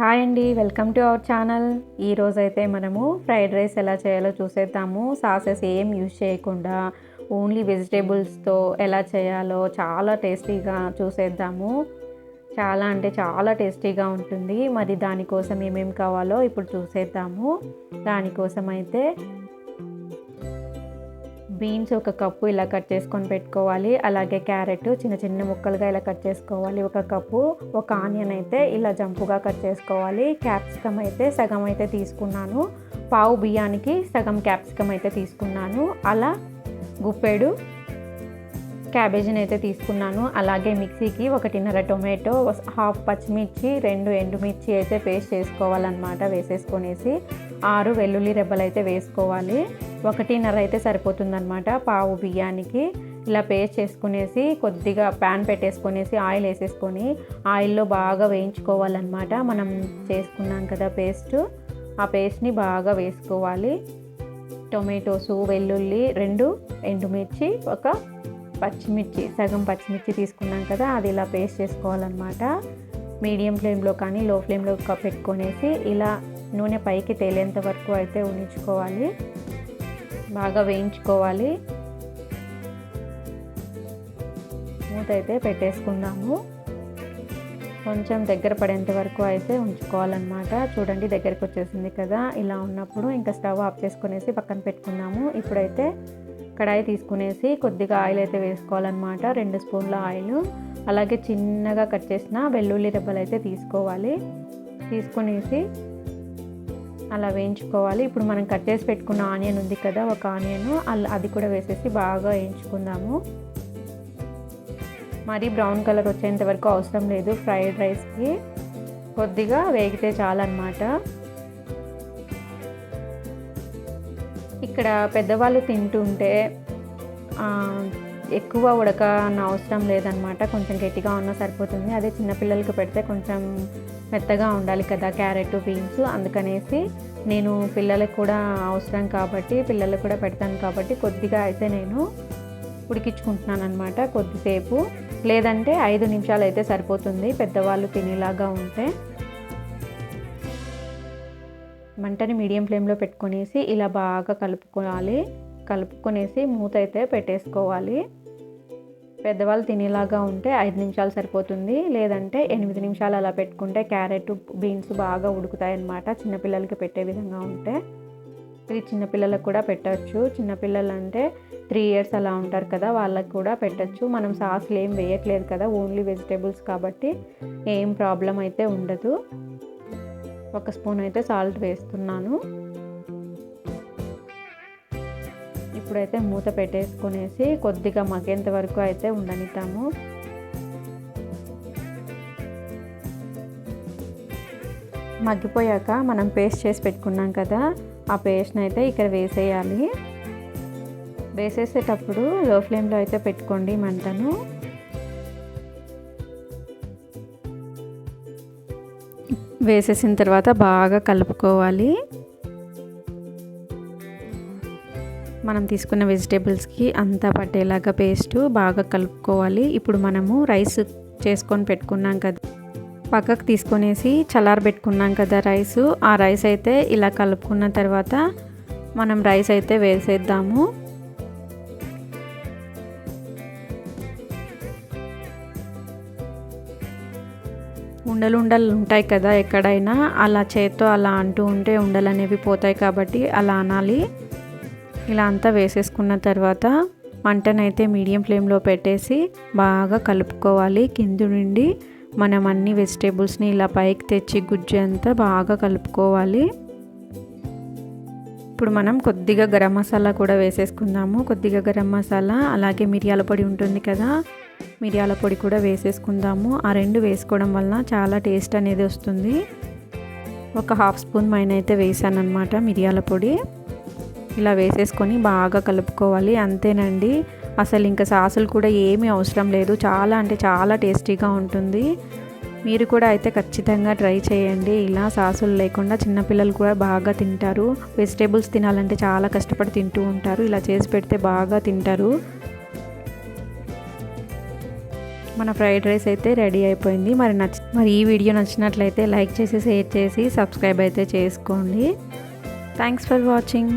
Hi అండి, welcome to our channel. ఈరోజైతే మనము ఫ్రైడ్ రైస్ ఎలా చేయాలో చూసేద్దాము. సాసెస్ ఏం యూజ్ చేయకుండా ఓన్లీ వెజిటేబుల్స్తో ఎలా చేయాలో చాలా టేస్టీగా చూసేద్దాము. చాలా అంటే చాలా టేస్టీగా ఉంటుంది. మరి దానికోసం ఏమేమి కావాలో ఇప్పుడు చూసేద్దాము. దానికోసం అయితే బీన్స్ ఒక కప్పు ఇలా కట్ చేసుకొని పెట్టుకోవాలి. అలాగే క్యారెట్ చిన్న చిన్న ముక్కలుగా ఇలా కట్ చేసుకోవాలి ఒక కప్పు. ఒక ఆనియన్ అయితే ఇలా జంపుగా కట్ చేసుకోవాలి. క్యాప్సికమ్ అయితే సగం అయితే తీసుకున్నాను. పావు బియ్యానికి సగం క్యాప్సికమ్ అయితే తీసుకున్నాను. అలా గుప్పెడు క్యాబేజీని అయితే తీసుకున్నాను. అలాగే మిక్సీకి 1.5 టొమాటో, హాఫ్ పచ్చిమిర్చి, 2 ఎండుమిర్చి అయితే పేస్ట్ చేసుకోవాలన్నమాట. వేసేసుకొనేసి 6 వెల్లుల్లి రెబ్బలు అయితే వేసుకోవాలి. 1.5 అయితే సరిపోతుందన్నమాట పావు బియ్యానికి. ఇలా పేస్ట్ చేసుకునేసి కొద్దిగా ప్యాన్ పెట్టేసుకొనేసి ఆయిల్ వేసేసుకొని ఆయిల్లో బాగా వేయించుకోవాలన్నమాట. మనం చేసుకున్నాం కదా పేస్ట్, ఆ పేస్ట్ని బాగా వేసుకోవాలి. టొమాటోసు, వెల్లుల్లి, 2 ఎండుమిర్చి, ఒక పచ్చిమిర్చి, సగం పచ్చిమిర్చి తీసుకున్నాం కదా, అది ఇలా పేస్ట్ చేసుకోవాలన్నమాట. మీడియం ఫ్లేమ్లో కానీ లో ఫ్లేమ్లో పెట్టుకొనేసి ఇలా నూనె పైకి తేలేంత వరకు అయితే ఉంచుకోవాలి. బాగా వేయించుకోవాలి. మూత అయితే పెట్టేసుకుందాము. కొంచెం దగ్గర పడేంత వరకు అయితే ఉంచుకోవాలన్నమాట. చూడండి దగ్గరికి వచ్చేసింది కదా. ఇలా ఉన్నప్పుడు ఇంకా స్టవ్ ఆఫ్ చేసుకునేసి పక్కన పెట్టుకుందాము. ఇప్పుడైతే కడాయి తీసుకునేసి కొద్దిగా ఆయిల్ అయితే వేసుకోవాలన్నమాట. 2 స్పూన్ల ఆయిల్. అలాగే చిన్నగా కట్ చేసిన వెల్లుల్లి రెబ్బలు అయితే తీసుకోవాలి. తీసుకునేసి అలా వేయించుకోవాలి. ఇప్పుడు మనం కట్ చేసి పెట్టుకున్న ఆనియన్ ఉంది కదా, ఒక ఆనియన్, అది కూడా వేసేసి బాగా వేయించుకుందాము. మరి బ్రౌన్ కలర్ వచ్చేంత వరకు అవసరం లేదు ఫ్రైడ్ రైస్కి. కొద్దిగా వేగితే చాలన్నమాట. ఇక్కడ పెద్దవాళ్ళు తింటుంటే ఎక్కువ ఉడకన అవసరం లేదనమాట. కొంచెం గట్టిగా ఉన్నా సరిపోతుంది. అదే చిన్నపిల్లలకి పెడితే కొంచెం మెత్తగా ఉండాలి కదా క్యారెట్, బీన్స్. అందుకనేసి నేను పిల్లలకు కూడా అవసరం కాబట్టి, పిల్లలకు కూడా పెడతాను కాబట్టి కొద్దిగా అయితే నేను ఉడికించుకుంటున్నాను అనమాట కొద్దిసేపు. లేదంటే 5 నిమిషాలు అయితే సరిపోతుంది పెద్దవాళ్ళు తినేలాగా ఉంటే. మంటని మీడియం ఫ్లేమ్లో పెట్టుకొనేసి ఇలా బాగా కలుపుకోవాలి. కలుపుకొనేసి మూత అయితే పెట్టేసుకోవాలి. పెద్దవాళ్ళు తినేలాగా ఉంటే 5 నిమిషాలు సరిపోతుంది. లేదంటే 8 నిమిషాలు అలా పెట్టుకుంటే క్యారెట్, బీన్స్ బాగా ఉడుకుతాయి అన్నమాట. చిన్నపిల్లలకి పెట్టే విధంగా ఉంటే ఇది చిన్నపిల్లలకు కూడా పెట్టచ్చు. చిన్నపిల్లలు అంటే 3 ఇయర్స్ అలా ఉంటారు కదా, వాళ్ళకి కూడా పెట్టచ్చు. మనం సాస్లు ఏం వేయట్లేదు కదా, ఓన్లీ వెజిటేబుల్స్ కాబట్టి ఏం ప్రాబ్లం అయితే ఉండదు. 1 స్పూన్ అయితే సాల్ట్ వేస్తున్నాను. ఇప్పుడైతే మూత పెట్టేసుకునేసి కొద్దిగా మగ్గేంత వరకు అయితే ఉండనిద్దాము. మగ్గిపోయాక మనం పేస్ట్ చేసి పెట్టుకున్నాం కదా, ఆ పేస్ట్ని అయితే ఇక్కడ వేసేయాలి. వేసేసేటప్పుడు లో ఫ్లేమ్లో అయితే పెట్టుకోండి మంటను. వేసేసిన తర్వాత బాగా కలుపుకోవాలి. మనం తీసుకున్న వెజిటేబుల్స్కి అంతా పట్టేలాగా పేస్ట్ బాగా కలుపుకోవాలి. ఇప్పుడు మనము రైస్ చేసుకొని పెట్టుకున్నాం కదా, పక్కకు తీసుకొనేసి చల్లారబెట్టుకున్నాం కదా రైస్, ఆ రైస్ అయితే ఇలా కలుపుకున్న తర్వాత మనం రైస్ అయితే వేసేద్దాము. ఉండలు ఉంటాయి కదా ఎక్కడైనా, అలా చేత్తో అలా అంటూ ఉంటే ఉండలు అనేవి పోతాయి కాబట్టి అలా అనాలి. ఇలా అంతా వేసేసుకున్న తర్వాత మంటనైతే మీడియం ఫ్లేమ్లో పెట్టేసి బాగా కలుపుకోవాలి. కింద నుండి మనం అన్ని వెజిటేబుల్స్ని ఇలా పైకి తెచ్చి గుజ్జు అంతా బాగా కలుపుకోవాలి. ఇప్పుడు మనం కొద్దిగా గరం మసాలా కూడా వేసేసుకుందాము. కొద్దిగా గరం మసాలా, అలాగే మిరియాల పొడి ఉంటుంది కదా, మిరియాల పొడి కూడా వేసేసుకుందాము. ఆ 2 వేసుకోవడం వలన చాలా టేస్ట్ అనేది వస్తుంది. ఒక హాఫ్ స్పూన్ పైన అయితే వేసాను అనమాట మిరియాల పొడి. ఇలా వేసేసుకొని బాగా కలుపుకోవాలి. అంతేనండి, అసలు ఇంకా సాసులు కూడా ఏమీ అవసరం లేదు. చాలా అంటే చాలా టేస్టీగా ఉంటుంది. మీరు కూడా అయితే ఖచ్చితంగా ట్రై చేయండి. ఇలా సాసులు లేకుండా చిన్నపిల్లలు కూడా బాగా తింటారు. వెజిటేబుల్స్ తినాలంటే చాలా కష్టపడి తింటూ ఉంటారు. ఇలా చేసి పెడితే బాగా తింటారు. మన ఫ్రైడ్ రైస్ అయితే రెడీ అయిపోయింది. మరి ఈ వీడియో నచ్చినట్లయితే లైక్ చేసి షేర్ చేసి సబ్స్క్రైబ్ అయితే చేసుకోండి. Thanks for watching.